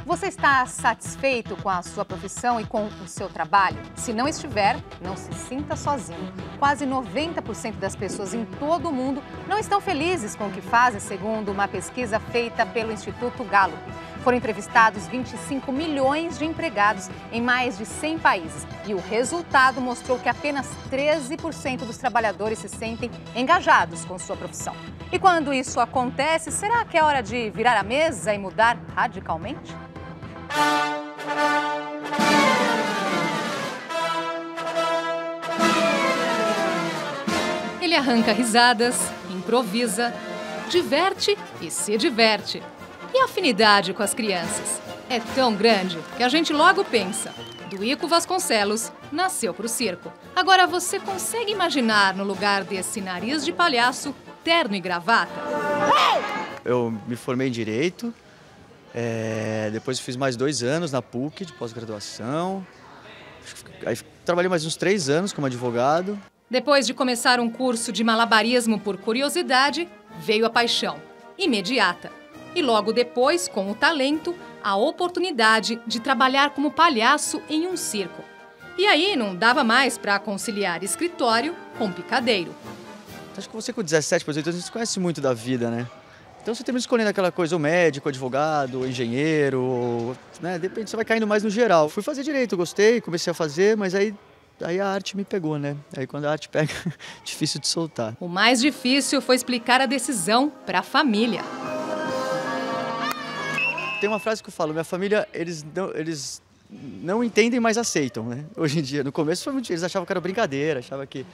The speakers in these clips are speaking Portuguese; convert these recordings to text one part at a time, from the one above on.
Você está satisfeito com a sua profissão e com o seu trabalho? Se não estiver, não se sinta sozinho. Quase 90% das pessoas em todo o mundo não estão felizes com o que fazem, segundo uma pesquisa feita pelo Instituto Gallup. Foram entrevistados 25 milhões de empregados em mais de 100 países. E o resultado mostrou que apenas 13% dos trabalhadores se sentem engajados com sua profissão. E quando isso acontece, será que é hora de virar a mesa e mudar radicalmente? Ele arranca risadas, improvisa, diverte e se diverte. E a afinidade com as crianças é tão grande que a gente logo pensa: Duíco Vasconcelos nasceu pro circo. Agora você consegue imaginar no lugar desse nariz de palhaço, terno e gravata? Eu me formei em Direito, depois fiz mais 2 anos na PUC de pós-graduação. Aí trabalhei mais uns 3 anos como advogado. Depois de começar um curso de malabarismo por curiosidade, veio a paixão, imediata. E logo depois, com o talento, a oportunidade de trabalhar como palhaço em um circo. E aí não dava mais para conciliar escritório com picadeiro. Acho que você com 17, 18 anos, você conhece muito da vida, né? Então você termina escolhendo aquela coisa, o médico, o advogado, o engenheiro, né? Depende, você vai caindo mais no geral. Fui fazer direito, gostei, comecei a fazer, mas aí a arte me pegou, né? Aí quando a arte pega, difícil de soltar. O mais difícil foi explicar a decisão para a família. Tem uma frase que eu falo, minha família, eles não entendem, mas aceitam, né? Hoje em dia, no começo foi muito, eles achavam que era brincadeira, achavam que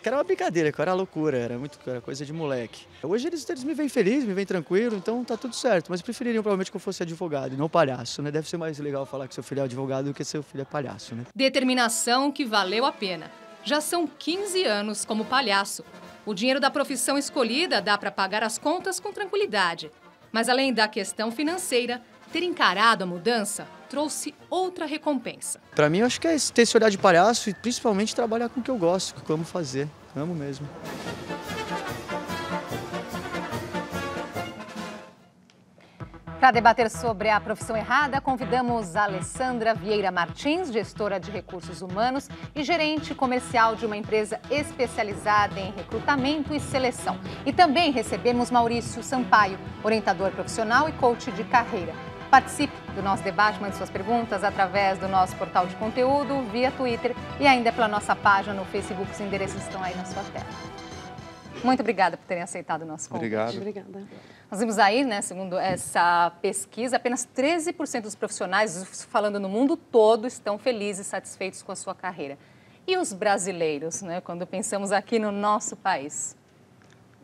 era uma brincadeira, que era loucura, era coisa de moleque. Hoje eles me veem feliz, me veem tranquilo, então tá tudo certo, mas prefeririam provavelmente que eu fosse advogado e não palhaço, né? Deve ser mais legal falar que seu filho é advogado do que seu filho é palhaço, né? Determinação que valeu a pena. Já são 15 anos como palhaço. O dinheiro da profissão escolhida dá para pagar as contas com tranquilidade. Mas além da questão financeira, ter encarado a mudança trouxe outra recompensa. Para mim, eu acho que é ter esse olhar de palhaço e principalmente trabalhar com o que eu gosto, com o que eu amo fazer. Amo mesmo. Para debater sobre a profissão errada, convidamos a Alessandra Vieira Martins, gestora de recursos humanos e gerente comercial de uma empresa especializada em recrutamento e seleção. E também recebemos Maurício Sampaio, orientador profissional e coach de carreira. Participe do nosso debate, mande suas perguntas através do nosso portal de conteúdo, via Twitter e ainda pela nossa página no Facebook. Os endereços estão aí na sua tela. Muito obrigada por terem aceitado o nosso convite. Obrigado. Obrigada. Nós vimos aí, né, segundo essa pesquisa, apenas 13% dos profissionais, falando no mundo todo, estão felizes e satisfeitos com a sua carreira. E os brasileiros, né, quando pensamos aqui no nosso país?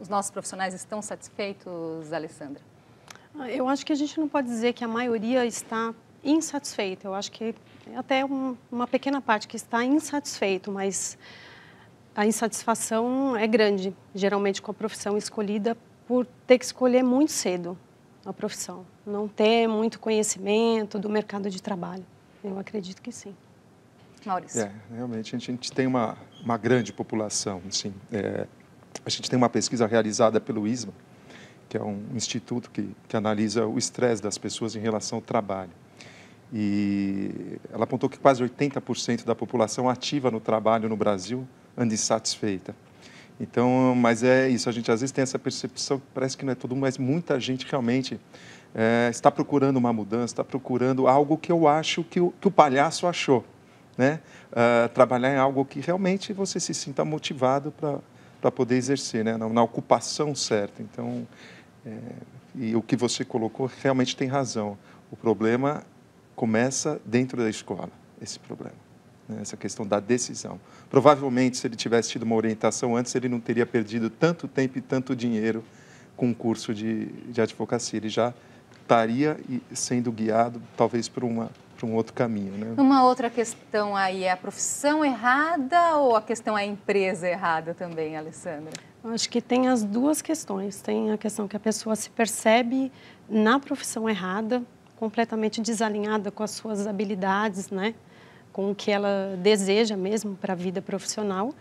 Os nossos profissionais estão satisfeitos, Alessandra? Eu acho que a gente não pode dizer que a maioria está insatisfeita. Eu acho que é até uma pequena parte que está insatisfeito, mas a insatisfação é grande, geralmente com a profissão escolhida por ter que escolher muito cedo a profissão, não ter muito conhecimento do mercado de trabalho. Eu acredito que sim. Maurício. Realmente a gente tem uma grande população. Assim, a gente tem uma pesquisa realizada pelo ISMA, que é um instituto que analisa o estresse das pessoas em relação ao trabalho. E ela apontou que quase 80% da população ativa no trabalho no Brasil anda insatisfeita. Então, mas é isso, a gente às vezes tem essa percepção que parece que não é todo mundo, mas muita gente realmente está procurando uma mudança, está procurando algo que eu acho que o palhaço achou, né? Trabalhar em algo que realmente você se sinta motivado para poder exercer, né? Na ocupação certa. Então, e o que você colocou realmente tem razão. O problema começa dentro da escola, esse problema, né? Essa questão da decisão. Provavelmente, se ele tivesse tido uma orientação antes, ele não teria perdido tanto tempo e tanto dinheiro com um curso de advocacia. Ele já estaria sendo guiado, talvez, por um outro caminho, né? Uma outra questão aí, é a profissão errada ou a questão é a empresa errada também, Alessandra? Eu acho que tem as duas questões. Tem a questão que a pessoa se percebe na profissão errada, completamente desalinhada com as suas habilidades, né? Com o que ela deseja mesmo para a vida profissional.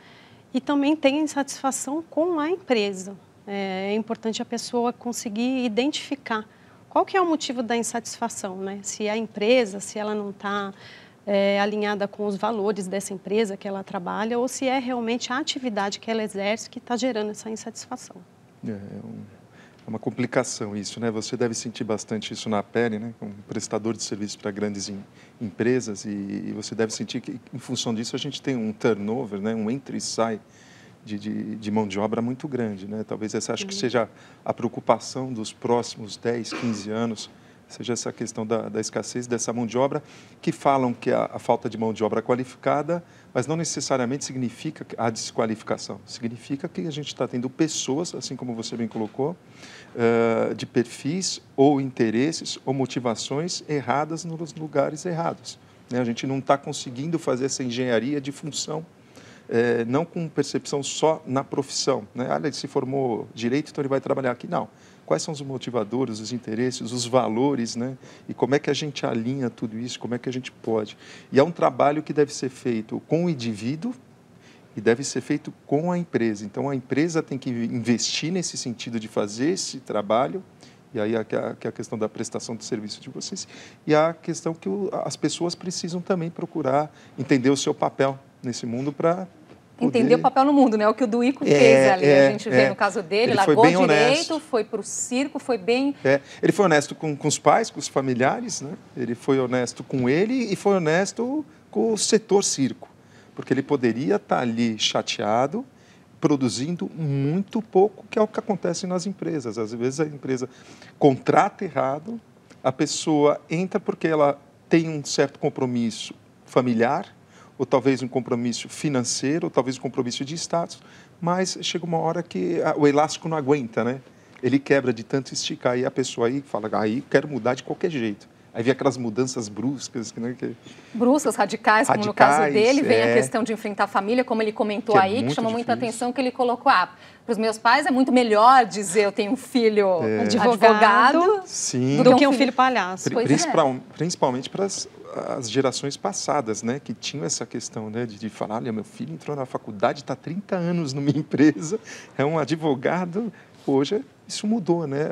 E também tem a insatisfação com a empresa. É importante a pessoa conseguir identificar qual que é o motivo da insatisfação, né? Se é a empresa, se ela não está alinhada com os valores dessa empresa que ela trabalha, ou se é realmente a atividade que ela exerce que está gerando essa insatisfação. É uma complicação isso, né? Você deve sentir bastante isso na pele, né? Como prestador de serviços para grandes empresas, e você deve sentir que, em função disso, a gente tem um turnover, né? Um entra e sai de mão de obra muito grande, né? Talvez essa acho que seja a preocupação dos próximos 10, 15 anos, seja essa questão da escassez dessa mão de obra, que falam que a falta de mão de obra qualificada, mas não necessariamente significa a desqualificação. Significa que a gente está tendo pessoas, assim como você bem colocou, de perfis ou interesses ou motivações erradas nos lugares errados, né? A gente não está conseguindo fazer essa engenharia de função, não com percepção só na profissão, né? Ah, ele se formou direito, então ele vai trabalhar aqui. Não. Quais são os motivadores, os interesses, os valores, né? E como é que a gente alinha tudo isso, como é que a gente pode. E é um trabalho que deve ser feito com o indivíduo e deve ser feito com a empresa. Então, a empresa tem que investir nesse sentido de fazer esse trabalho, e aí que é a questão da prestação de serviço de vocês, e a questão que as pessoas precisam também procurar entender o seu papel nesse mundo para entender o papel no mundo, né? O que o Duíco fez ali, a gente vê no caso dele, ele largou direito, honesto. Foi para o circo, foi bem... Ele foi honesto com os pais, com os familiares, né? Ele foi honesto com ele e foi honesto com o setor circo, porque ele poderia estar ali chateado, produzindo muito pouco, que é o que acontece nas empresas. Às vezes a empresa contrata errado, a pessoa entra porque ela tem um certo compromisso familiar, ou talvez um compromisso financeiro, ou talvez um compromisso de status, mas chega uma hora que o elástico não aguenta, né? Ele quebra de tanto esticar, e a pessoa aí fala, aí quero mudar de qualquer jeito. Aí vem aquelas mudanças bruscas, né? Bruscas, radicais, como no caso dele, vem a questão de enfrentar a família, como ele comentou aí, que chamou muita atenção, que ele colocou, para os meus pais é muito melhor dizer eu tenho um filho advogado Sim. do que um filho palhaço. Principalmente para as gerações passadas, né, que tinham essa questão, né, de falar, olha, meu filho entrou na faculdade, está 30 anos numa empresa, é um advogado. Hoje isso mudou, né?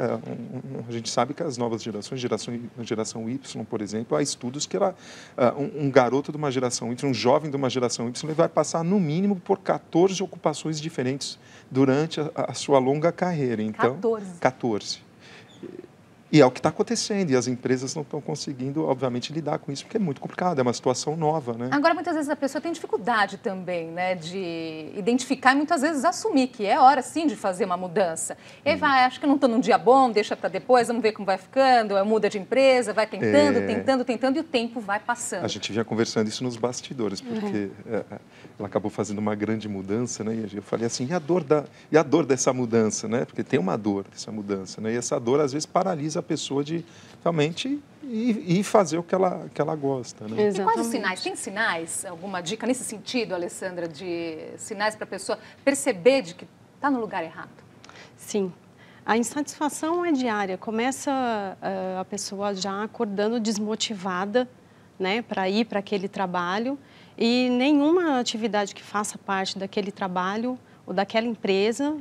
A gente sabe que as novas gerações, geração Y, por exemplo, há estudos que um garoto de uma geração Y, um jovem de uma geração Y, ele vai passar no mínimo por 14 ocupações diferentes durante a sua longa carreira. Então, 14. E é o que está acontecendo, e as empresas não estão conseguindo, obviamente, lidar com isso, porque é muito complicado, é uma situação nova, né? Agora, muitas vezes a pessoa tem dificuldade também, né, de identificar e muitas vezes assumir que é hora, sim, de fazer uma mudança. E aí vai, acho que não estou num dia bom, deixa para depois, vamos ver como vai ficando, muda de empresa, vai tentando, e o tempo vai passando. A gente vinha conversando isso nos bastidores, porque ela acabou fazendo uma grande mudança, né? E eu falei assim, e a dor dessa mudança, né? Porque tem uma dor dessa mudança, né? E essa dor, às vezes, paralisa a pessoa de realmente ir fazer o que ela gosta, né? E quais os sinais? Tem sinais? Alguma dica nesse sentido, Alessandra, de sinais para a pessoa perceber de que está no lugar errado? Sim. A insatisfação é diária. Começa a pessoa já acordando desmotivada, né, para ir para aquele trabalho, e nenhuma atividade que faça parte daquele trabalho ou daquela empresa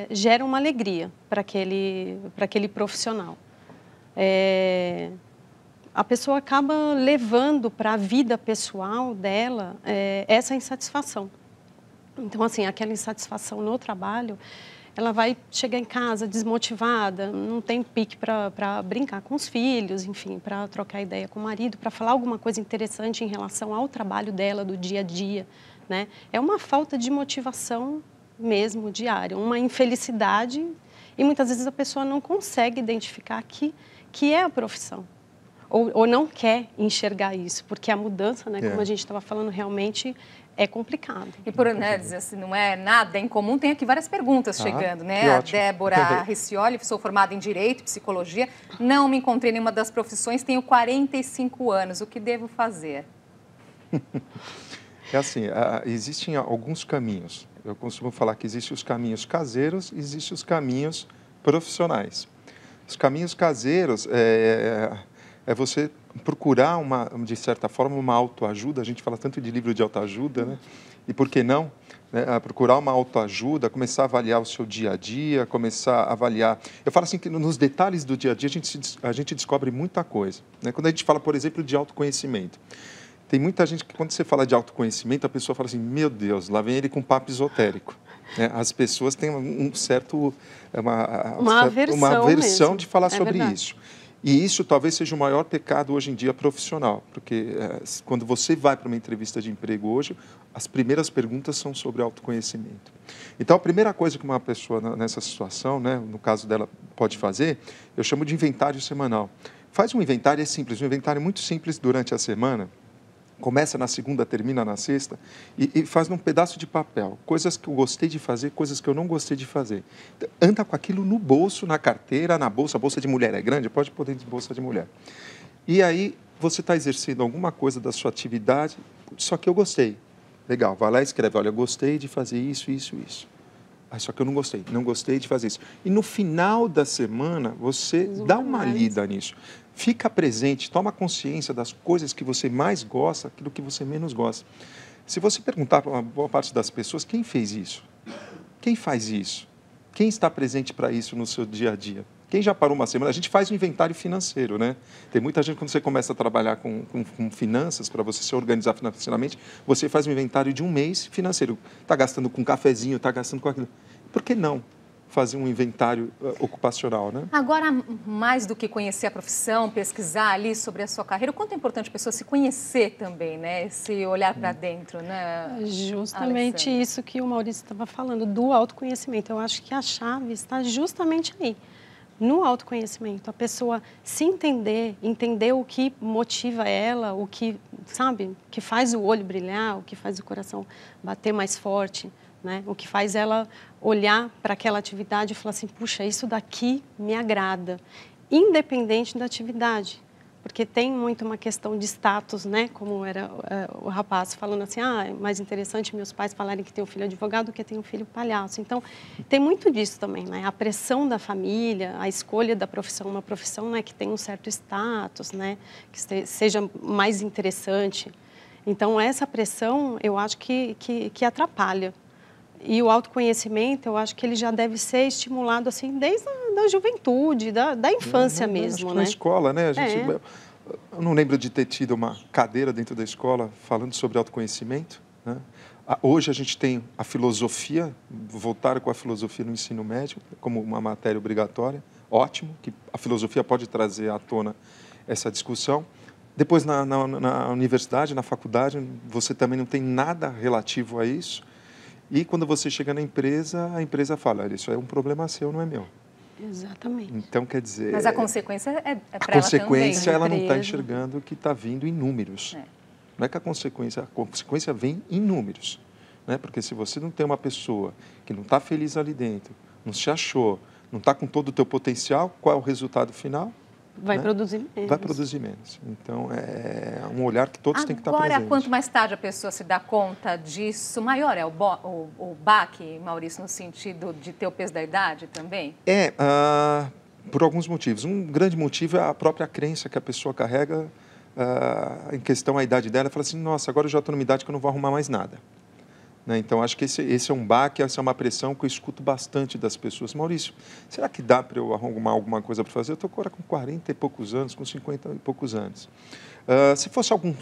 gera uma alegria para aquele profissional. A pessoa acaba levando para a vida pessoal dela essa insatisfação. Então, assim, aquela insatisfação no trabalho, ela vai chegar em casa desmotivada, não tem pique para brincar com os filhos, enfim, para trocar ideia com o marido, para falar alguma coisa interessante em relação ao trabalho dela, do dia a dia, né? É uma falta de motivação mesmo diária, uma infelicidade, e muitas vezes a pessoa não consegue identificar que é a profissão, ou não quer enxergar isso, porque a mudança, né, como a gente estava falando, realmente é complicado. E por dizer assim, não é nada incomum, tem aqui várias perguntas chegando, né? A Débora Riccioli, sou formada em Direito e Psicologia, não me encontrei em nenhuma das profissões, tenho 45 anos, o que devo fazer? É assim, existem alguns caminhos. Eu costumo falar que existem os caminhos caseiros e existem os caminhos profissionais. Os caminhos caseiros é você procurar, de certa forma, uma autoajuda. A gente fala tanto de livro de autoajuda, né? E por que não? Procurar uma autoajuda, começar a avaliar o seu dia a dia, começar a avaliar... Eu falo assim que nos detalhes do dia a dia a gente descobre muita coisa, né? Quando a gente fala, por exemplo, de autoconhecimento, tem muita gente que, quando você fala de autoconhecimento, a pessoa fala assim, meu Deus, lá vem ele com papo esotérico. As pessoas têm um certo... Uma aversão mesmo. De falar sobre isso. E isso talvez seja o maior pecado hoje em dia profissional, porque quando você vai para uma entrevista de emprego hoje, as primeiras perguntas são sobre autoconhecimento. Então, a primeira coisa que uma pessoa nessa situação, né, no caso dela, pode fazer, eu chamo de inventário semanal. Faz um inventário, é simples, um inventário muito simples durante a semana. Começa na segunda, termina na sexta, e faz num pedaço de papel. Coisas que eu gostei de fazer, coisas que eu não gostei de fazer. Anda com aquilo no bolso, na carteira, na bolsa. A bolsa de mulher é grande, pode poder de bolsa de mulher. E aí você está exercendo alguma coisa da sua atividade, só que eu gostei. Legal, vai lá e escreve, olha, eu gostei de fazer isso, isso, isso. Só que eu não gostei de fazer isso. E no final da semana, você dá uma lida nisso. Fica presente, toma consciência das coisas que você mais gosta, aquilo que você menos gosta. Se você perguntar para uma boa parte das pessoas, quem fez isso? Quem faz isso? Quem está presente para isso no seu dia a dia? Quem já parou uma semana? A gente faz um inventário financeiro, né? Tem muita gente, quando você começa a trabalhar com finanças, para você se organizar financeiramente, você faz um inventário de um mês financeiro. Está gastando com cafezinho, está gastando com aquilo. Por que não fazer um inventário ocupacional, né? Agora, mais do que conhecer a profissão, pesquisar ali sobre a sua carreira, o quanto é importante a pessoa se conhecer também, né? Se olhar para dentro, né? Justamente isso que o Maurício estava falando, do autoconhecimento. Eu acho que a chave está justamente aí, no autoconhecimento. A pessoa se entender, entender o que motiva ela, o que, sabe, que faz o olho brilhar, o que faz o coração bater mais forte, né? O que faz ela olhar para aquela atividade e falar assim, puxa, isso daqui me agrada, independente da atividade. Porque tem muito uma questão de status, né? Como era o rapaz falando assim, é mais interessante meus pais falarem que tem um filho advogado do que tem um filho palhaço. Então, tem muito disso também, né? A pressão da família, a escolha da profissão, uma profissão, né, que tem um certo status, né? Que seja mais interessante. Então, essa pressão, eu acho que atrapalha. E o autoconhecimento, eu acho que ele já deve ser estimulado assim desde a juventude, da infância mesmo, né? Na escola, né? Eu não lembro de ter tido uma cadeira dentro da escola falando sobre autoconhecimento, né? Hoje a gente tem a filosofia, voltar com a filosofia no ensino médio como uma matéria obrigatória, ótimo, que a filosofia pode trazer à tona essa discussão. Depois, na universidade, na faculdade, você também não tem nada relativo a isso. E quando você chega na empresa, a empresa fala, olha, isso é um problema seu, não é meu. Exatamente. Então, quer dizer... Mas a consequência é para ela também. A consequência, ela não está enxergando que está vindo em números. Não é que a consequência vem em números. Né? Porque se você não tem uma pessoa que não está feliz ali dentro, não se achou, não está com todo o teu potencial, qual é o resultado final? Vai produzir menos. Vai produzir menos. Então, é um olhar que todos têm que estar presentes. Agora, quanto mais tarde a pessoa se dá conta disso, maior é o baque, Maurício, no sentido de ter o peso da idade também? Por alguns motivos. Um grande motivo é a própria crença que a pessoa carrega em questão à idade dela. Ela fala assim, nossa, agora eu já estou numa idade que eu não vou arrumar mais nada. Né? Então, acho que esse é um baque, essa é uma pressão que eu escuto bastante das pessoas. Maurício, será que dá para eu arrumar alguma coisa para fazer? Eu estou agora com 40 e poucos anos, com 50 e poucos anos. Se fosse algum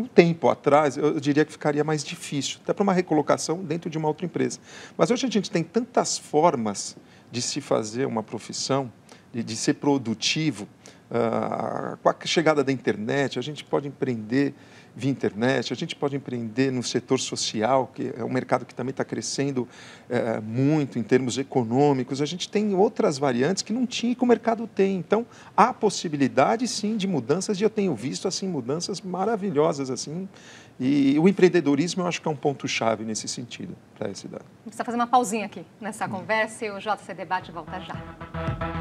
tempo atrás, eu diria que ficaria mais difícil, até para uma recolocação dentro de uma outra empresa. Mas hoje a gente tem tantas formas de se fazer uma profissão, de ser produtivo. Com a chegada da internet, a gente pode empreender via internet, a gente pode empreender no setor social, que é um mercado que também está crescendo muito em termos econômicos. A gente tem outras variantes que não tinha e que o mercado tem. Então, há possibilidade, sim, de mudanças, e eu tenho visto assim, mudanças maravilhosas. Assim, e o empreendedorismo, eu acho que é um ponto-chave nesse sentido para essa idade. A gente precisa fazer uma pausinha aqui nessa conversa e o JC Debate volta já.